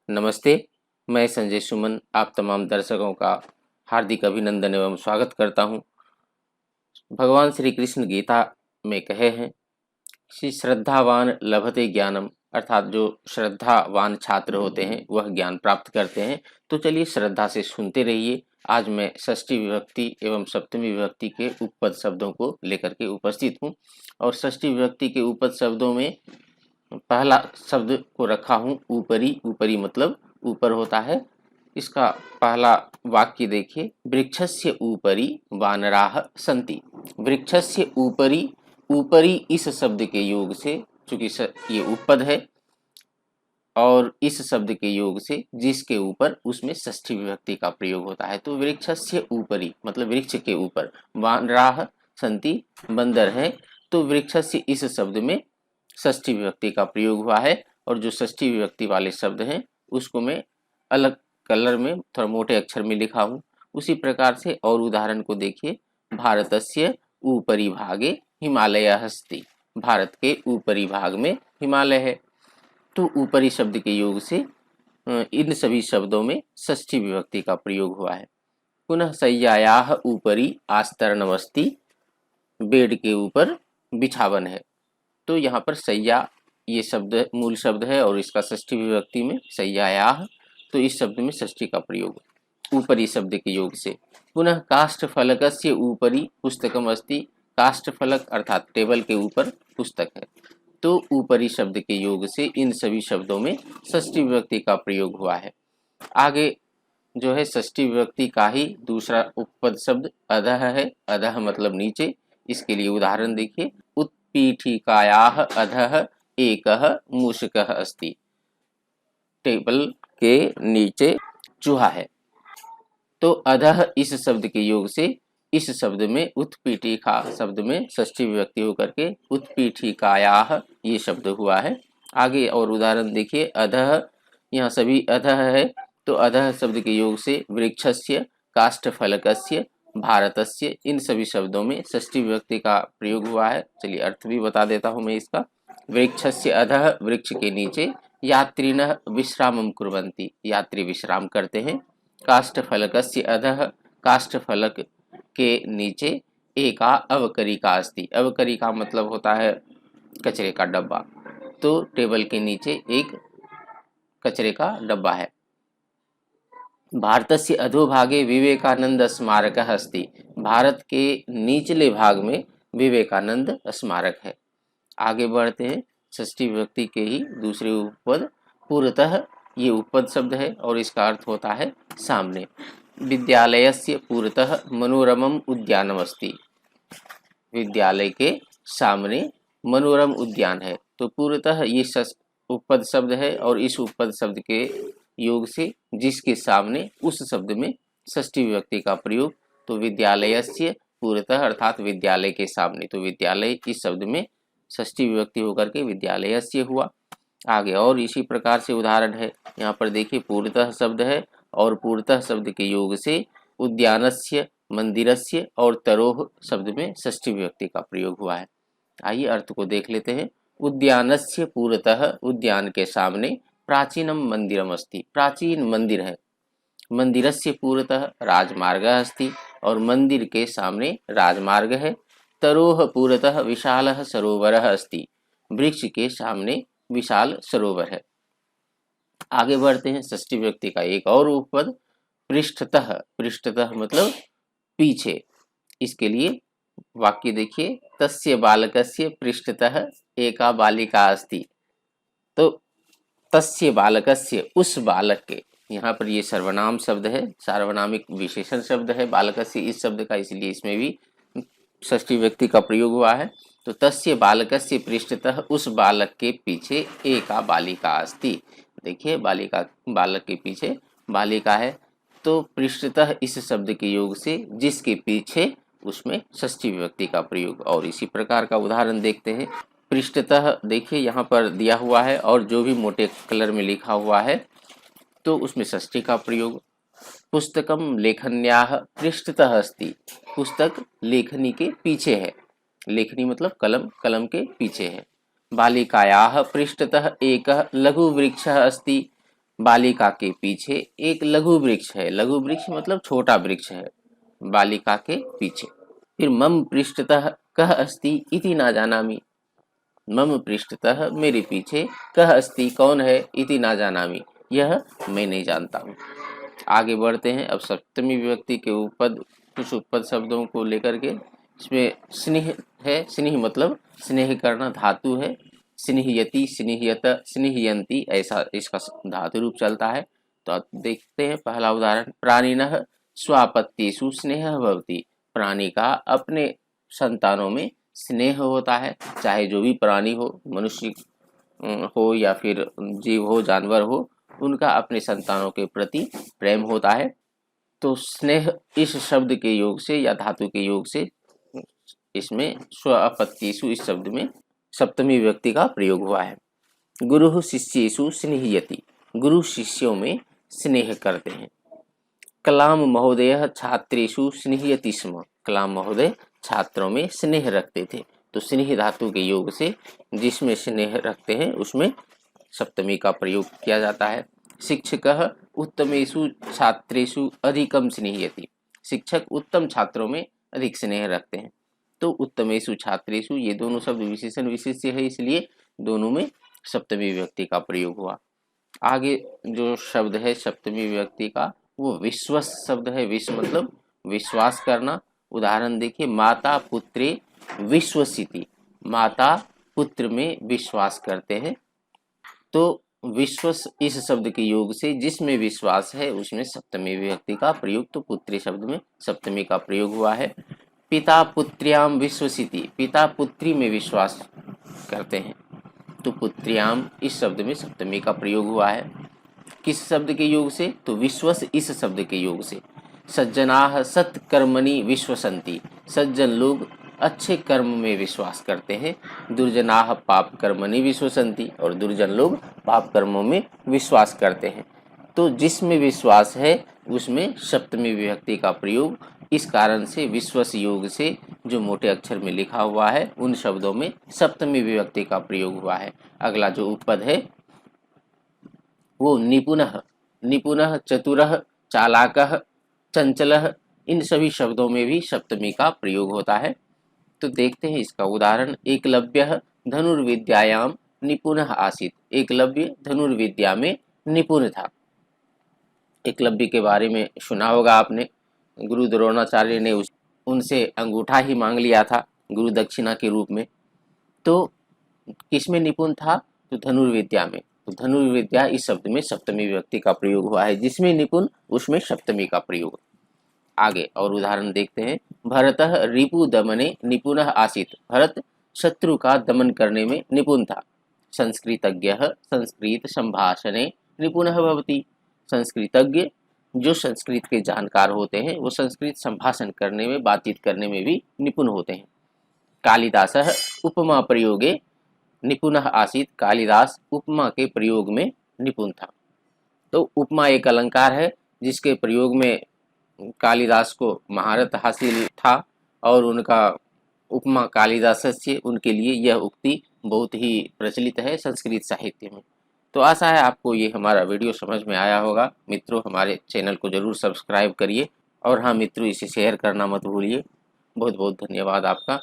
नमस्ते, मैं संजय सुमन आप तमाम दर्शकों का हार्दिक अभिनंदन एवं स्वागत करता हूं। भगवान श्री कृष्ण गीता में कहे हैं कि श्रद्धावान लभते ज्ञानम, अर्थात जो श्रद्धावान छात्र होते हैं वह ज्ञान प्राप्त करते हैं। तो चलिए श्रद्धा से सुनते रहिए। आज मैं षष्ठी विभक्ति एवं सप्तमी विभक्ति के उपपद शब्दों को लेकर के उपस्थित हूँ और षष्ठी विभक्ति के उपपद शब्दों में पहला शब्द को रखा हूँ ऊपरी। ऊपरी मतलब ऊपर होता है। इसका पहला वाक्य देखिए, वृक्षस्य ऊपरी वानराः सन्ति। वृक्षस्य ऊपरी, ऊपरी इस शब्द के योग से, चूंकि ये उपपद है और इस शब्द के योग से जिसके ऊपर उसमें षष्ठी विभक्ति का प्रयोग होता है। तो वृक्षस्य ऊपरी मतलब वृक्ष के ऊपर, वानराः सन्ति बंदर है। तो वृक्षस्य इस शब्द में षष्ठी विभक्ति का प्रयोग हुआ है और जो षष्ठी विभक्ति वाले शब्द हैं उसको मैं अलग कलर में थोड़ा मोटे अक्षर में लिखा हूँ। उसी प्रकार से और उदाहरण को देखिए, भारतस्य ऊपरी भागे हिमालयः अस्ति। भारत के ऊपरी भाग में हिमालय है। तो ऊपरी शब्द के योग से इन सभी शब्दों में षष्ठी विभक्ति का प्रयोग हुआ है। पुनः शय्यायाः ऊपरी आस्तरणमस्ति। बेड के ऊपर बिछावन है। तो यहाँ पर शय्या ये शब्द मूल शब्द है और इसका षष्ठी विभक्ति में शय्यायाः, तो इस शब्द में षष्ठी का प्रयोग ऊपरी शब्द के योग से। पुनः काष्ठफलकस्य ऊपरी पुस्तकम अस्ति। काष्ठफलक अर्थात टेबल के ऊपर पुस्तक है। तो ऊपरी शब्द के योग से इन सभी शब्दों में षष्ठी विभक्ति का प्रयोग हुआ है। आगे जो है षष्ठी विभक्ति का ही दूसरा उपपद शब्द अधः है। अधः मतलब नीचे। इसके लिए उदाहरण देखिए, उत्पीठिकायाः अधः एकः मूषकः अस्ति। टेबल के नीचे चूहा है। तो अधः इस शब्द के योग से इस शब्द में उत्पीठिका शब्द में षष्ठी विभक्ति होकर के उत्पीठिकायाः ये शब्द हुआ है। आगे और उदाहरण देखिए, अधः, यहाँ सभी अधः है। तो अधः शब्द के योग से वृक्षस्य, काष्ठफलकस्य, भारतस्य इन सभी शब्दों में षष्ठी विभक्ति का प्रयोग हुआ है। चलिए अर्थ भी बता देता हूँ मैं इसका। वृक्षस्य अधः वृक्ष के नीचे, यात्रिणः विश्रामं कुर्वन्ति यात्री विश्राम करते हैं। काष्ठफलकस्य अधः काष्ठफलक के नीचे एका अवकरिका अस्ति। अवकरिका मतलब होता है कचरे का डब्बा। तो टेबल के नीचे एक कचरे का डब्बा है। भारतस्य अधोभागे विवेकानंद स्मारकः अस्ति। भारत के निचले भाग में विवेकानंद स्मारक है। आगे बढ़ते हैं, षष्ठी विभक्ति के ही दूसरे उपपद पूर्वतः। ये उपपद शब्द है और इसका अर्थ होता है सामने। विद्यालयस्य पूर्वतः मनोरमम उद्यानम अस्ति। विद्यालय के सामने मनोरम उद्यान है। तो पूर्वतः ये उपपद शब्द है और इस उपपद शब्द के योग से जिसके सामने उस शब्द में षष्ठी विभक्ति का प्रयोग। तो विद्यालयस्य पूर्वतः अर्थात विद्यालय के सामने। तो विद्यालय इस शब्द में षष्ठी विभक्ति होकर के विद्यालयस्य हुआ। आगे और इसी प्रकार से उदाहरण है। यहाँ पर देखिए, पूर्वतः शब्द है और पूर्वतः शब्द के योग से उद्यानस्य, मंदिरस्य और तरोह शब्द में षष्ठी विभक्ति का प्रयोग हुआ है। आइए अर्थ को देख लेते हैं। उद्यानस्य पूर्वतः उद्यान के सामने प्राचीनम मंदिरम अस्ति। प्राचीन मंदिर है। मंदिरस्य पूर्वतः राजमार्गः अस्ति और मंदिर के सामने राजमार्ग है। तरोह पूर्वतः विशालः सरोवरः अस्ति। वृक्ष के सामने विशाल सरोवर है। आगे बढ़ते हैं, षष्ठी विभक्ति का एक और उपपद पृष्ठतः। पृष्ठतः मतलब पीछे। इसके लिए वाक्य देखिए, तस्य बालकस्य पृष्ठतः एका बालिका अस्ति। तो तस्य बालकस्य उस बालक के, यहाँ पर ये सर्वनाम शब्द है, सार्वनामिक विशेषण शब्द है बालकस्य इस शब्द का, इसलिए इसमें भी षष्ठी विभक्ति का प्रयोग हुआ है। तो तस्य बालकस्य पृष्ठतः उस बालक के पीछे एका बालिका अस्ति। देखिए बालिका, बालक के पीछे बालिका है। तो पृष्ठतः इस शब्द के योग से जिसके पीछे उसमें षष्ठी विभक्ति का प्रयोग। और इसी प्रकार का उदाहरण देखते हैं। पृष्ठतः देखिए यहाँ पर दिया हुआ है और जो भी मोटे कलर में लिखा हुआ है तो उसमें षष्ठी का प्रयोग। पुस्तकम लेखन्याः पृष्ठतः अस्ति। पुस्तक लेखनी के पीछे है। लेखनी मतलब कलम, कलम के पीछे है। बालिकायाः पृष्ठतः एकः लघु वृक्षः अस्ति। बालिका के पीछे एक लघु वृक्ष है। लघु वृक्ष मतलब छोटा वृक्ष है बालिका के पीछे। फिर मम पृष्ठतः कः अस्ति इति ना जानामि। मम पृष्ठतः मेरे पीछे कः अस्ति कौन है, इति ना जानामि यह मैं नहीं जानता हूँ। आगे बढ़ते हैं। अब सप्तमी विभक्ति के उपपद, कुछ उपपद शब्दों को लेकर के। इसमें स्नेह है, स्नेह मतलब स्नेह करना धातु है। स्नेहयति, स्नेहयत, स्नेहयन्ति ऐसा इसका धातु रूप चलता है। तो अब देखते हैं पहला उदाहरण। प्राणिनः स्वापत्येषु स्नेहः भवति। प्राणी का अपने संतानों में स्नेह होता है। चाहे जो भी प्राणी हो, मनुष्य हो या फिर जीव हो, जानवर हो, उनका अपने संतानों के प्रति प्रेम होता है। तो स्नेह इस शब्द के योग से या धातु के योग से इसमें स्वापत्येषु इस शब्द में सप्तमी विभक्ति का प्रयोग हुआ है। गुरु शिष्येषु स्नेहयति। गुरु शिष्यों में स्नेह करते हैं। कलाम महोदय छात्रेषु स्नेहयति स्म। कलाम महोदय छात्रों में स्नेह रखते थे। तो स्नेह धातु के योग से जिसमें स्नेह रखते हैं उसमें सप्तमी का प्रयोग किया जाता है। शिक्षकः उत्तमेषु छात्रेषु अधिकम स्नेहयति। शिक्षक उत्तम छात्रों में अधिक स्नेह रखते हैं। तो उत्तमेषु छात्रेषु ये दोनों शब्द विशेषण विशेष्य है, इसलिए दोनों में सप्तमी विभक्ति का प्रयोग हुआ। आगे जो शब्द है सप्तमी विभक्ति का वो विश्वस शब्द है। विश्व मतलब विश्वास करना। उदाहरण देखिए, माता पुत्रे विश्वसिति। माता पुत्र में विश्वास करते हैं। तो विश्वस इस शब्द के योग से जिसमें विश्वास है उसमें सप्तमी विभक्ति का प्रयोग, तो पुत्री शब्द में सप्तमी का प्रयोग हुआ है। पिता पुत्र्याम विश्वसिति। पिता पुत्री में विश्वास करते हैं। तो पुत्र्याम इस शब्द में सप्तमी का प्रयोग हुआ है। किस शब्द के योग से, तो विश्वस इस शब्द के योग से। सज्जनाः सत्कर्मणि विश्वसन्ति। सज्जन लोग अच्छे कर्म में विश्वास करते हैं। दुर्जनाः पाप कर्मणि विश्वसन्ति। और दुर्जन लोग पाप कर्मों में विश्वास करते हैं। तो जिसमें विश्वास है उसमें सप्तमी विभक्ति का प्रयोग। इस कारण से विश्वस योग से जो मोटे अक्षर में लिखा हुआ है उन शब्दों में सप्तमी विभक्ति का प्रयोग हुआ है। अगला जो उपपद है वो निपुणः। निपुणः, चतुरः, चालाकः, चंचलः, इन सभी शब्दों में भी सप्तमी का प्रयोग होता है। तो देखते हैं इसका उदाहरण। एकलव्यः धनुर्विद्यायाम निपुणः आसीत्। एकलव्य धनुर्विद्या में निपुण था। एकलव्य के बारे में सुना होगा आपने। गुरु द्रोणाचार्य ने उनसे अंगूठा ही मांग लिया था गुरु दक्षिणा के रूप में। तो किसमें निपुण था, तो धनुर्विद्या में। तो धनुर्विद्या इस शब्द में सप्तमी विभक्ति का प्रयोग हुआ है। जिसमें निपुण उसमें सप्तमी का प्रयोग। आगे और उदाहरण देखते हैं। भरतः रिपु दमने निपुणः आसीत्। भरत शत्रु का दमन करने में निपुण था। संस्कृतज्ञः संस्कृत संभाषणे निपुणः भवति। संस्कृतज्ञ जो संस्कृत के जानकार होते हैं वो संस्कृत संभाषण करने में, बातचीत करने में भी निपुण होते हैं। कालिदासः उपमा प्रयोगे निपुणः आसीत्। कालिदास उपमा के प्रयोग में निपुण था। तो उपमा एक अलंकार है जिसके प्रयोग में कालिदास को महारत हासिल था और उनका उपमा कालिदासस्य, उनके लिए यह उक्ति बहुत ही प्रचलित है संस्कृत साहित्य में। तो आशा है आपको ये हमारा वीडियो समझ में आया होगा। मित्रों, हमारे चैनल को जरूर सब्सक्राइब करिए और हाँ मित्रों, इसे शेयर करना मत भूलिए। बहुत बहुत धन्यवाद आपका।